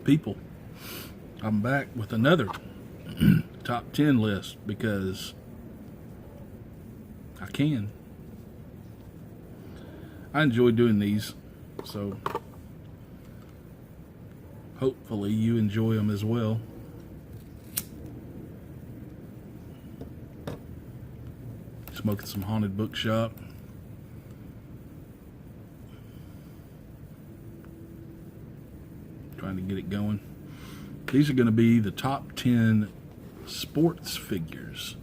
People, I'm back with another top 10 list because I can. I enjoy doing these, so hopefully you enjoy them as well. Smoking some Haunted Bookshop. Trying to get it going. These are going to be the top 10 sports figures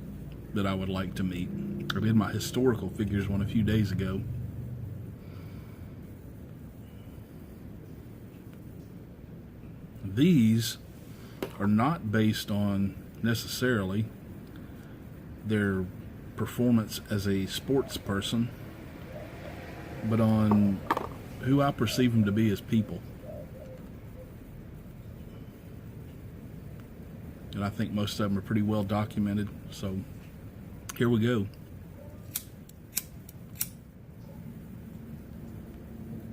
that I would like to meet. I did my historical figures one a few days ago. These are not based on necessarily their performance as a sports person, but on who I perceive them to be as people. And I think most of them are pretty well documented. So here we go.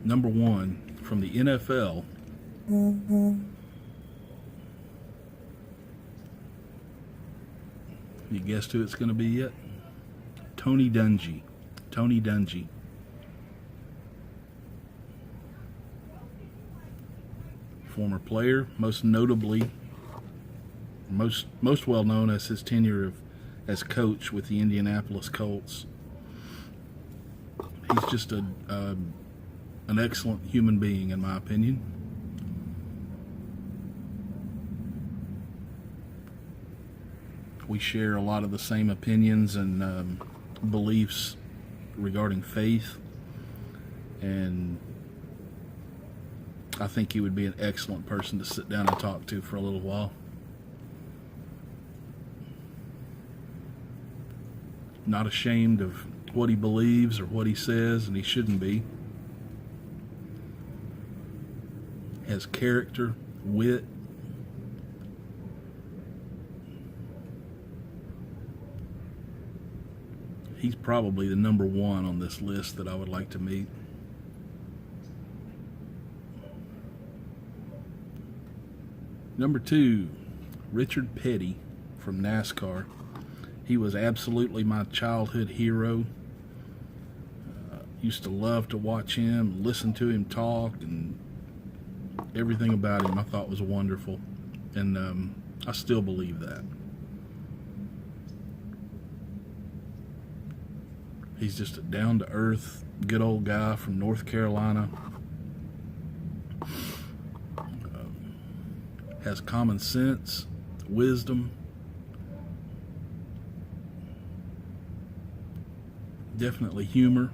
Number 1 from the NFL. You guessed who it's going to be yet? Tony Dungy. Tony Dungy. Former player, most notably, most well known as his tenure as coach with the Indianapolis Colts. He's just an excellent human being, in my opinion. We share a lot of the same opinions and beliefs regarding faith, and I think he would be an excellent person to sit down and talk to for a little while. Not ashamed of what he believes or what he says, and he shouldn't be. Has character, wit. He's probably the number 1 on this list that I would like to meet. Number 2, Richard Petty from NASCAR. He was absolutely my childhood hero. Used to love to watch him, listen to him talk, and everything about him I thought was wonderful. And I still believe that. He's just a down-to-earth, good old guy from North Carolina. Has common sense, wisdom, definitely humor.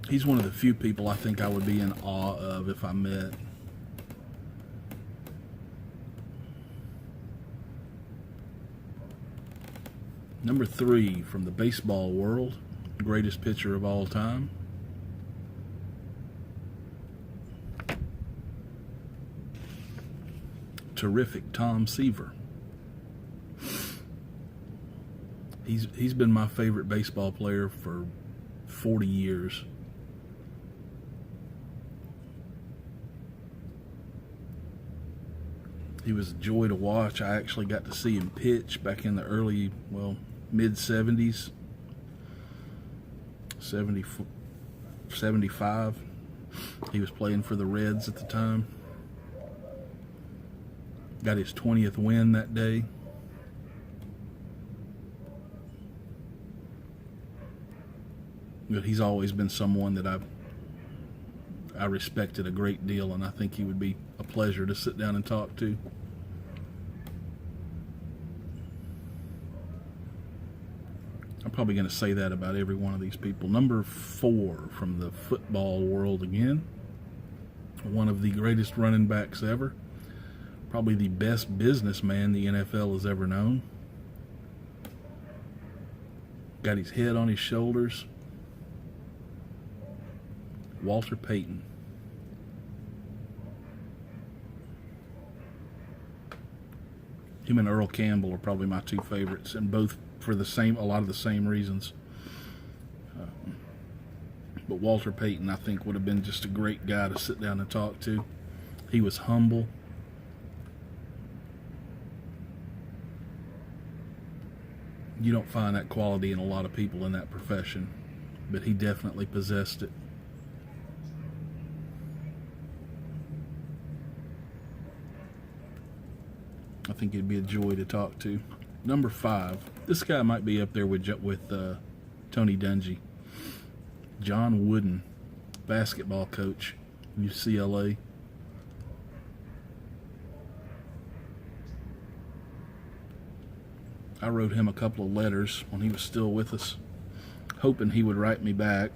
He's one of the few people I think I would be in awe of if I met. Number 3 from the baseball world, greatest pitcher of all time. Terrific Tom Seaver. He's been my favorite baseball player for 40 years. He was a joy to watch. I actually got to see him pitch back in the early, mid-70s, 75. He was playing for the Reds at the time. Got his 20th win that day. But he's always been someone that I respected a great deal, and I think he would be a pleasure to sit down and talk to. I'm probably going to say that about every one of these people. Number 4 from the football world again. One of the greatest running backs ever. Probably the best businessman the NFL has ever known. Got his head on his shoulders. Walter Payton. Him and Earl Campbell are probably my 2 favorites, and both for a lot of the same reasons. But Walter Payton, I think, would have been just a great guy to sit down and talk to. He was humble. You don't find that quality in a lot of people in that profession, but he definitely possessed it. I think he'd be a joy to talk to. Number 5. This guy might be up there with Tony Dungy. John Wooden, basketball coach, UCLA. I wrote him a couple of letters when he was still with us, hoping he would write me back.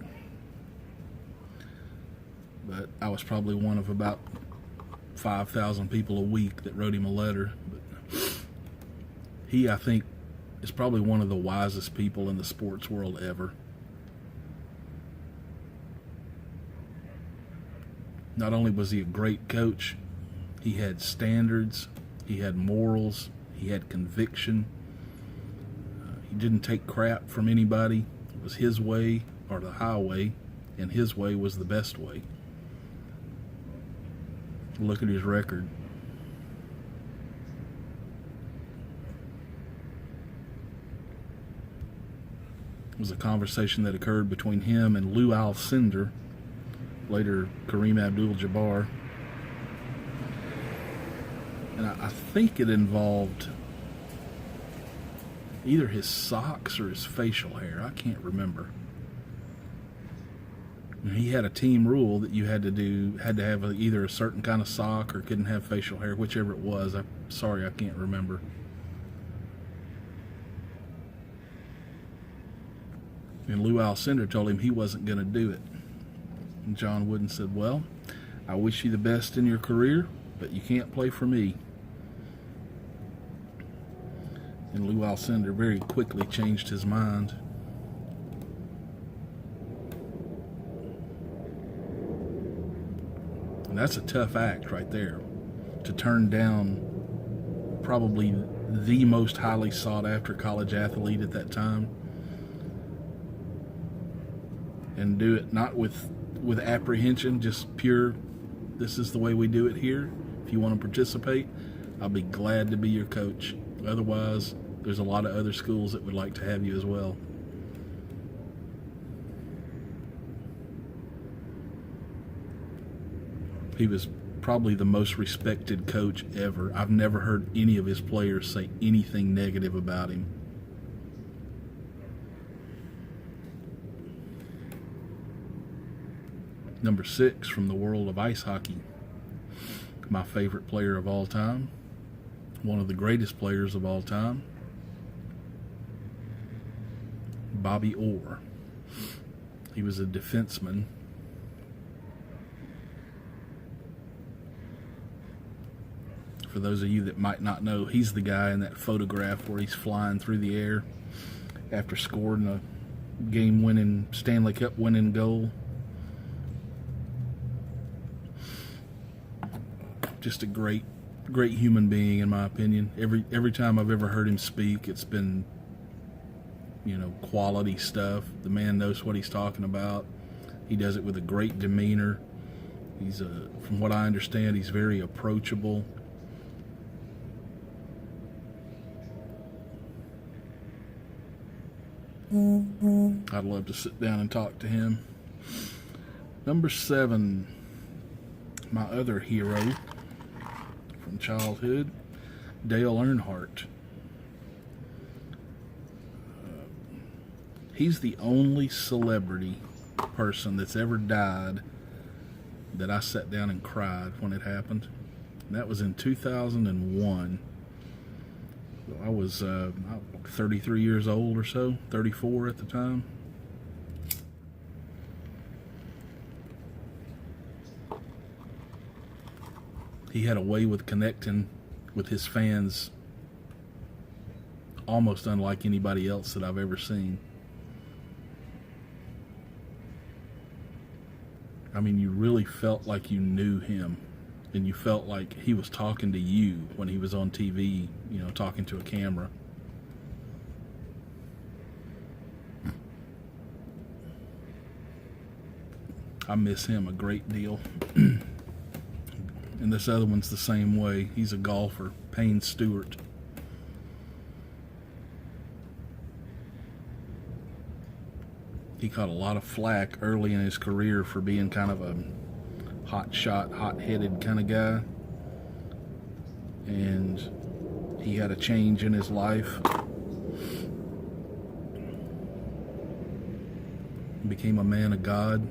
But I was probably one of about 5,000 people a week that wrote him a letter. But he, I think, is probably one of the wisest people in the sports world ever. Not only was he a great coach, he had standards, he had morals, he had conviction. He didn't take crap from anybody. It was his way or the highway, and his way was the best way. Look at his record. It was a conversation that occurred between him and Lou Alcindor, later Kareem Abdul-Jabbar. And I think it involved either his socks or his facial hair. I can't remember. And he had a team rule that you had to have either a certain kind of sock or couldn't have facial hair, whichever it was. I'm sorry, I can't remember. And Lou Alcindor told him he wasn't going to do it. And John Wooden said, "Well, I wish you the best in your career, but you can't play for me." And Lou Alcindor very quickly changed his mind. And that's a tough act right there, to turn down probably the most highly sought after college athlete at that time, and do it not with apprehension, just pure, this is the way we do it here. If you want to participate, I'll be glad to be your coach. Otherwise, there's a lot of other schools that would like to have you as well. He was probably the most respected coach ever. I've never heard any of his players say anything negative about him. Number 6 from the world of ice hockey. My favorite player of all time. One of the greatest players of all time. Bobby Orr. He was a defenseman. For those of you that might not know, he's the guy in that photograph where he's flying through the air after scoring a game-winning, Stanley Cup winning goal. Just a great human being, in my opinion. Every time I've ever heard him speak, it's been, quality stuff. The man knows what he's talking about. He does it with a great demeanor. From what I understand, he's very approachable. I'd love to sit down and talk to him. Number 7, my other hero from childhood, Dale Earnhardt. He's the only celebrity person that's ever died that I sat down and cried when it happened. And that was in 2001. I was 33 years old or so, 34 at the time. He had a way with connecting with his fans almost unlike anybody else that I've ever seen. I mean, you really felt like you knew him, and you felt like he was talking to you when he was on TV, talking to a camera. I miss him a great deal. And this other one's the same way. He's a golfer, Payne Stewart. He caught a lot of flack early in his career for being kind of a hot shot, hot-headed kind of guy. And he had a change in his life. Became a man of God.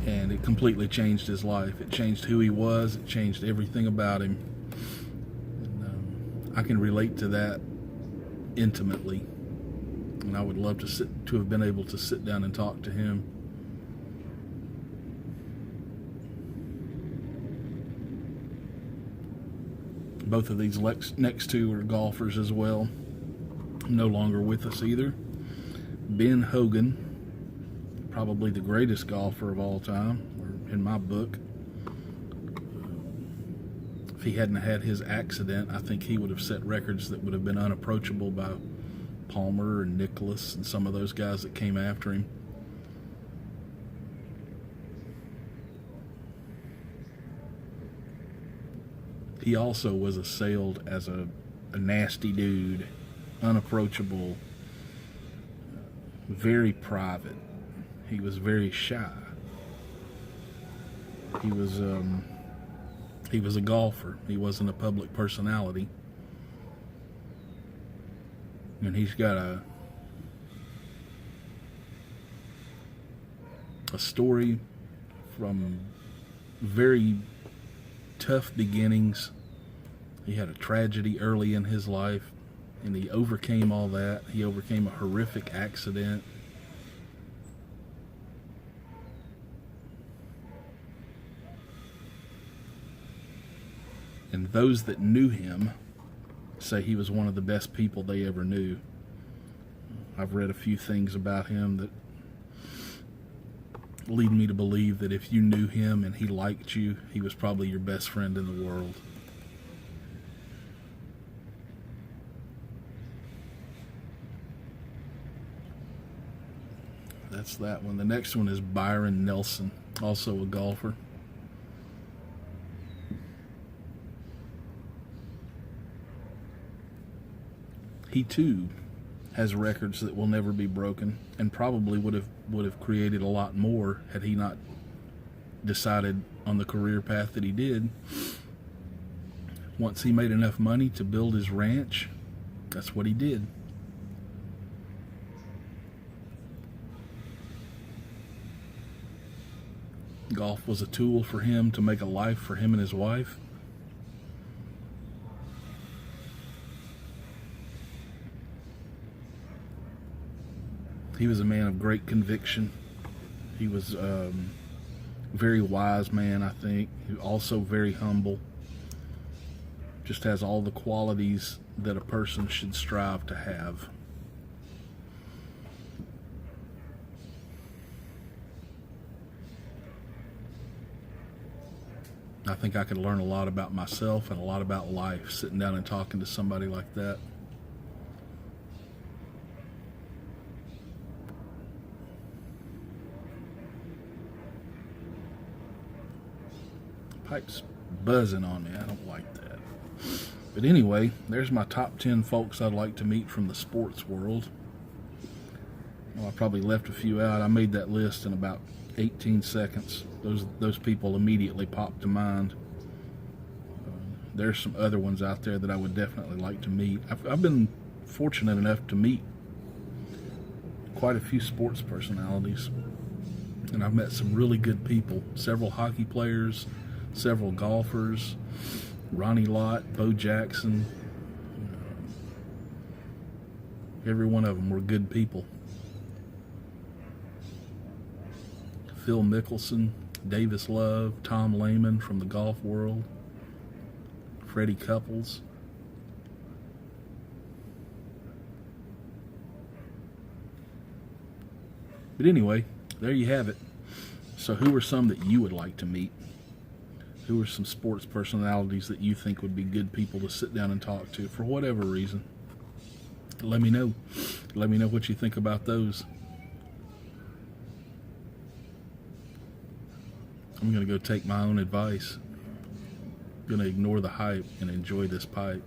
And it completely changed his life. It changed who he was. It changed everything about him. And, I can relate to that intimately. And I would love to have been able to sit down and talk to him. Both of these next two are golfers as well. No longer with us either. Ben Hogan, probably the greatest golfer of all time, or in my book. If he hadn't had his accident, I think he would have set records that would have been unapproachable by Palmer and Nicklaus and some of those guys that came after him. He also was assailed as a nasty dude, unapproachable, very private. He was very shy. He was a golfer. He wasn't a public personality. And he's got a story from very tough beginnings. He had a tragedy early in his life, and he overcame all that. He overcame a horrific accident. And those that knew him say he was one of the best people they ever knew. I've read a few things about him that lead me to believe that if you knew him and he liked you, he was probably your best friend in the world. That's that one. The next one is Byron Nelson, also a golfer. He too has records that will never be broken, and probably would have created a lot more had he not decided on the career path that he did. Once he made enough money to build his ranch, that's what he did. Golf was a tool for him to make a life for him and his wife. He was a man of great conviction. He was a very wise man, I think. He was also very humble. Just has all the qualities that a person should strive to have. I think I could learn a lot about myself and a lot about life sitting down and talking to somebody like that. Pipe's buzzing on me. I don't like that. But anyway, there's my top 10 folks I'd like to meet from the sports world. Well, I probably left a few out. I made that list in about 18 seconds. Those people immediately popped to mind. There's some other ones out there that I would definitely like to meet. I've been fortunate enough to meet quite a few sports personalities, and I've met some really good people. Several hockey players, several golfers, Ronnie Lott, Bo Jackson. Every one of them were good people. Phil Mickelson, Davis Love, Tom Lehman from the golf world, Freddie Couples. But anyway, there you have it. So who are some that you would like to meet? Who are some sports personalities that you think would be good people to sit down and talk to for whatever reason? Let me know. Let me know what you think about those. I'm going to go take my own advice. I'm going to ignore the hype and enjoy this pipe.